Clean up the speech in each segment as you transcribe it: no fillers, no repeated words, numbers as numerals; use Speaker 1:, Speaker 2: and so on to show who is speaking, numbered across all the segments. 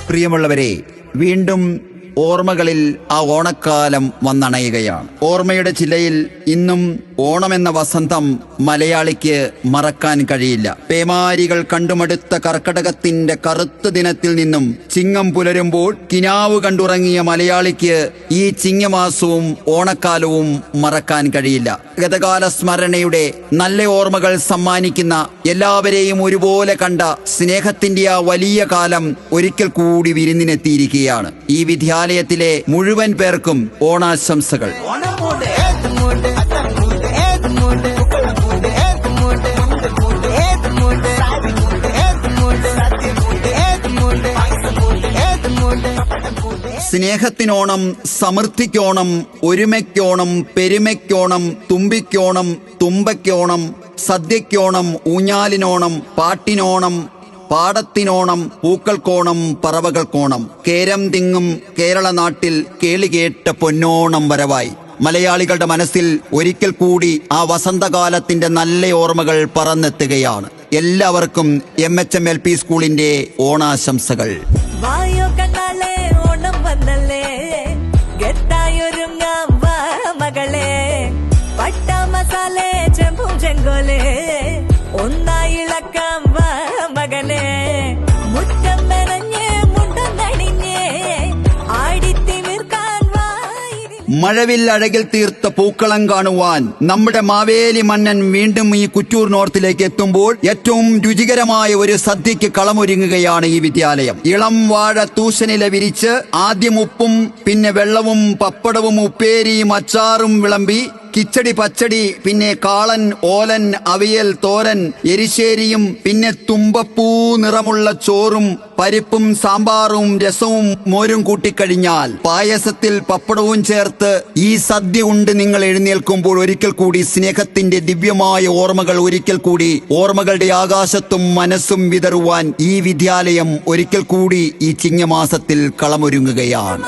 Speaker 1: പ്രിയമുള്ളവരെ, വീണ്ടും ഓർമ്മകളിൽ ആ ഓണക്കാലം വന്നണയുകയാണ്. ഓർമ്മയുടെ ചില്ലയിൽ ഇന്നും ഓണമെന്ന വസന്തം മലയാളിക്ക് മറക്കാൻ കഴിയില്ല. പേമാരികൾ കണ്ടുമടുത്ത കർക്കടകത്തിന്റെ കറുത്ത ദിനത്തിൽ നിന്നും ചിങ്ങം പുലരുമ്പോൾ കിനാവ് കണ്ടുറങ്ങിയ മലയാളിക്ക് ഈ ചിങ്ങമാസവും ഓണക്കാലവും മറക്കാൻ കഴിയില്ല. ഗതകാല സ്മരണയുടെ നല്ല ഓർമ്മകൾ സമ്മാനിക്കുന്ന, എല്ലാവരെയും ഒരുപോലെ കണ്ട സ്നേഹത്തിന്റെ ആ വലിയ കാലം ഒരിക്കൽ കൂടി വിരുന്നിനെത്തിയിരിക്കുകയാണ്. ഈ വിദ്യാലയത്തിലെ മുഴുവൻ പേർക്കും ഓണാശംസകൾ. സ്നേഹത്തിനോണം, സമൃദ്ധിക്കോണം, ഒരുമയ്ക്കോണം, പെരുമയ്ക്കോണം, തുമ്പിക്കോണം, തുമ്പയ്ക്കോണം, സദ്യയ്ക്കോണം, ഊഞ്ഞാലിനോണം, പാട്ടിനോണം, പാടത്തിനോണം, പൂക്കൾക്കോണം, പറവകൾക്കോണം. കേരം തിങ്ങും കേരള നാട്ടിൽ കേളികേട്ട പൊന്നോണം വരവായി. മലയാളികളുടെ മനസ്സിൽ ഒരിക്കൽ കൂടി ആ വസന്തകാലത്തിന്റെ നല്ല ഓർമ്മകൾ പറന്നെത്തുകയാണ്. എല്ലാവർക്കും MHM-LP സ്കൂളിന്റെ ഓണാശംസകൾ.
Speaker 2: മസാലേ ചെമ്പും ചെങ്കോലേ ഒന്നായിളക്കാം മകനെ മുറ്റം മെനഞ്ഞ് മുണ്ടം നടിഞ്ഞേ ആടിത്തിമിർക്കാൻ.
Speaker 1: മഴവിൽ അഴകിൽ തീർത്ത പൂക്കളം കാണുവാൻ നമ്മുടെ മാവേലി മന്നൻ വീണ്ടും ഈ കുറ്റൂർ നോർത്തിലേക്ക് എത്തുമ്പോൾ ഏറ്റവും രുചികരമായ ഒരു സദ്യക്ക് കളമൊരുങ്ങുകയാണ് ഈ വിദ്യാലയം. ഇളം വാഴ തൂശനില വിരിച്ച് ആദ്യം ഉപ്പും പിന്നെ വെള്ളവും പപ്പടവും ഉപ്പേരിയും അച്ചാറും വിളമ്പി കിച്ചടി പച്ചടി, പിന്നെ കാളൻ, ഓലൻ, അവിയൽ, തോരൻ, എരിശ്ശേരിയും പിന്നെ തുമ്പപ്പൂ നിറമുള്ള ചോറും പരിപ്പും സാമ്പാറും രസവും മോരും കൂട്ടിക്കഴിഞ്ഞാൽ പായസത്തിൽ പപ്പടവും ചേർത്ത് ഈ സദ്യ ഉണ്ട് നിങ്ങൾ എഴുന്നേൽക്കുമ്പോൾ ഒരിക്കൽ കൂടി സ്നേഹത്തിന്റെ ദിവ്യമായ ഓർമ്മകൾ ഒരിക്കൽ കൂടി ഓർമ്മകളുടെ ആകാശത്തും മനസ്സും വിതറുവാൻ ഈ വിദ്യാലയം ഒരിക്കൽ കൂടി ഈ ചിങ്ങമാസത്തിൽ കളമൊരുങ്ങുകയാണ്.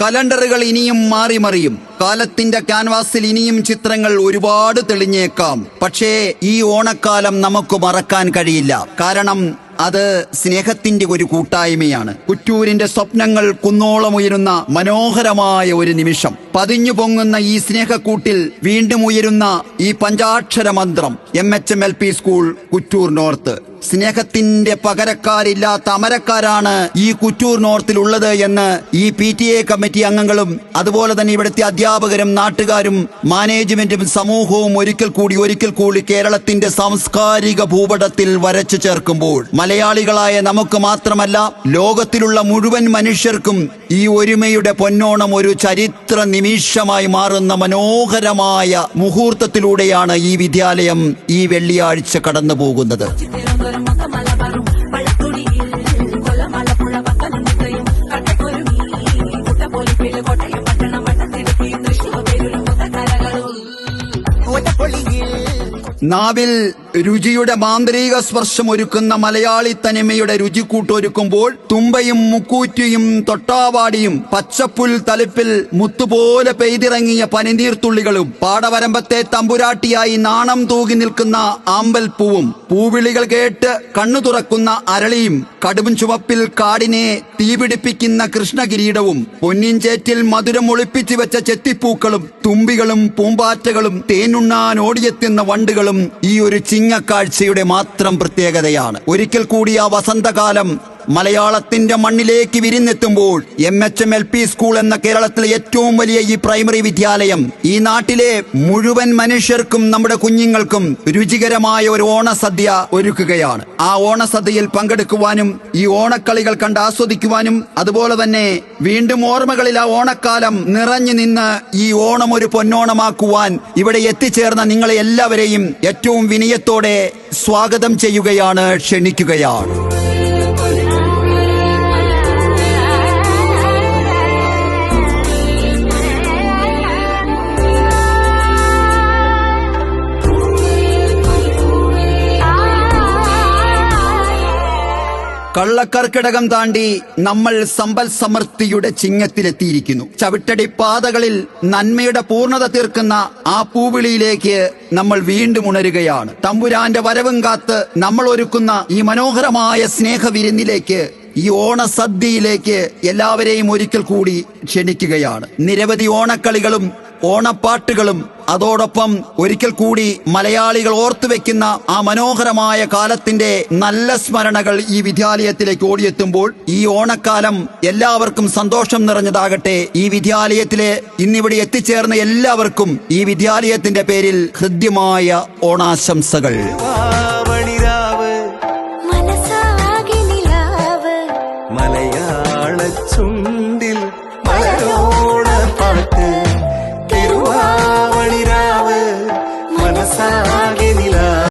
Speaker 1: കലണ്ടറുകൾ ഇനിയും മാറി മറിയും. കാലത്തിന്റെ ക്യാൻവാസിൽ ഇനിയും ചിത്രങ്ങൾ ഒരുപാട് തെളിഞ്ഞേക്കാം. പക്ഷേ ഈ ഓണക്കാലം നമുക്ക് മറക്കാൻ കഴിയില്ല. കാരണം അത് സ്നേഹത്തിന്റെ ഒരു കൂട്ടായ്മയാണ്. കുറ്റൂരിന്റെ സ്വപ്നങ്ങൾ കുന്നോളം ഉയരുന്ന മനോഹരമായ ഒരു നിമിഷം. പതിഞ്ഞു പൊങ്ങുന്ന ഈ സ്നേഹക്കൂട്ടിൽ വീണ്ടും ഉയരുന്ന ഈ പഞ്ചാക്ഷര മന്ത്രം. MHM-LP school Kuttoor north. സ്നേഹത്തിന്റെ പകരക്കാരില്ലാത്ത അമരക്കാരാണ് ഈ കുറ്റൂർ നോർത്തിലുള്ളത് എന്ന് ഈ PTA കമ്മിറ്റി അംഗങ്ങളും അതുപോലെ തന്നെ ഇവിടുത്തെ അധ്യാപകരും നാട്ടുകാരും മാനേജ്മെന്റും സമൂഹവും ഒരിക്കൽ കൂടി കേരളത്തിന്റെ സാംസ്കാരിക ഭൂപടത്തിൽ വരച്ചു ചേർക്കുമ്പോൾ മലയാളികളായ നമുക്ക് മാത്രമല്ല ലോകത്തിലുള്ള മുഴുവൻ മനുഷ്യർക്കും ഈ ഒരുമയുടെ പൊന്നോണം ഒരു ചരിത്ര നിമിഷമായി മാറുന്ന മനോഹരമായ മുഹൂർത്തത്തിലൂടെയാണ് ഈ വിദ്യാലയം ഈ വെള്ളിയാഴ്ച കടന്നു പോകുന്നത്. നാവിൽ രുചിയുടെ മാന്ത്രിക സ്പർശം ഒരുക്കുന്ന മലയാളി തനിമയുടെ രുചിക്കൂട്ടൊരുക്കുമ്പോൾ തുമ്പയും മുക്കൂറ്റിയും തൊട്ടാവാടിയും പച്ചപ്പുൽ തളിപ്പിൽ മുത്തുപോലെ പെയ്തിറങ്ങിയ പനിനീർത്തുള്ളികളും പാടവരമ്പത്തെ തമ്പുരാട്ടിയായി നാണം തൂകി നിൽക്കുന്ന ആമ്പൽപ്പൂവും പൂവിളികൾ കേട്ട് കണ്ണു തുറക്കുന്ന അരളിയും കടും ചുവപ്പിൽ കാടിനെ തീപിടിപ്പിക്കുന്ന കൃഷ്ണകിരീടവും പൊന്നിൻചേറ്റിൽ മധുരം ഒളിപ്പിച്ചു വെച്ച ചെത്തിപ്പൂക്കളും തുമ്പികളും പൂമ്പാറ്റകളും തേനുണ്ണാൻ ഓടിയെത്തുന്ന വണ്ടുകളും ഈ ഒരു ചിങ്ങക്കാഴ്ചയുടെ മാത്രം പ്രത്യേകതയാണ്. ഒരിക്കൽ കൂടി ആ വസന്തകാലം മലയാളത്തിന്റെ മണ്ണിലേക്ക് വിരുന്നെത്തുമ്പോൾ MHM-LP സ്കൂൾ എന്ന കേരളത്തിലെ ഏറ്റവും വലിയ ഈ പ്രൈമറി വിദ്യാലയം ഈ നാട്ടിലെ മുഴുവൻ മനുഷ്യർക്കും നമ്മുടെ കുഞ്ഞുങ്ങൾക്കും രുചികരമായ ഒരു ഓണസദ്യ ഒരുക്കുകയാണ്. ആ ഓണസദ്യയിൽ പങ്കെടുക്കുവാനും ഈ ഓണക്കളികൾ കണ്ട് ആസ്വദിക്കുവാനും അതുപോലെ തന്നെ വീണ്ടും ഓർമ്മകളിൽ ആ ഓണക്കാലം നിറഞ്ഞു നിന്ന് ഈ ഓണം ഒരു പൊന്നോണമാക്കുവാൻ ഇവിടെ എത്തിച്ചേർന്ന നിങ്ങളെ എല്ലാവരെയും ഏറ്റവും വിനയത്തോടെ സ്വാഗതം ചെയ്യുകയാണ്, ക്ഷണിക്കുകയാണ്. കള്ളക്കർക്കിടകം താണ്ടി നമ്മൾ സമ്പൽ സമൃദ്ധിയുടെ ചിങ്ങത്തിലെത്തിയിരിക്കുന്നു. ചവിട്ടടി പാതകളിൽ നന്മയുടെ പൂർണ്ണത തീർക്കുന്ന ആ പൂവിളിയിലേക്ക് നമ്മൾ വീണ്ടും ഉണരുകയാണ്. തമ്പുരാന്റെ വരവും കാത്ത് നമ്മൾ ഒരുക്കുന്ന ഈ മനോഹരമായ സ്നേഹവിരുന്നിലേക്ക്, ഈ ഓണസദ്യയിലേക്ക് എല്ലാവരെയും ഒരിക്കൽ കൂടി ക്ഷണിക്കുകയാണ്. നിരവധി ഓണക്കളികളും ഓണപ്പാട്ടുകളും അതോടൊപ്പം ഒരിക്കൽ കൂടി മലയാളികൾ ഓർത്തുവെക്കുന്ന ആ മനോഹരമായ കാലത്തിന്റെ നല്ല സ്മരണകൾ ഈ വിദ്യാലയത്തിലേക്ക് ഓടിയെത്തുമ്പോൾ ഈ ഓണക്കാലം എല്ലാവർക്കും സന്തോഷം നിറഞ്ഞതാകട്ടെ. ഈ വിദ്യാലയത്തിലെ ഇന്നിവിടെ എത്തിച്ചേർന്ന എല്ലാവർക്കും ഈ വിദ്യാലയത്തിന്റെ പേരിൽ ഹൃദ്യമായ ഓണാശംസകൾ.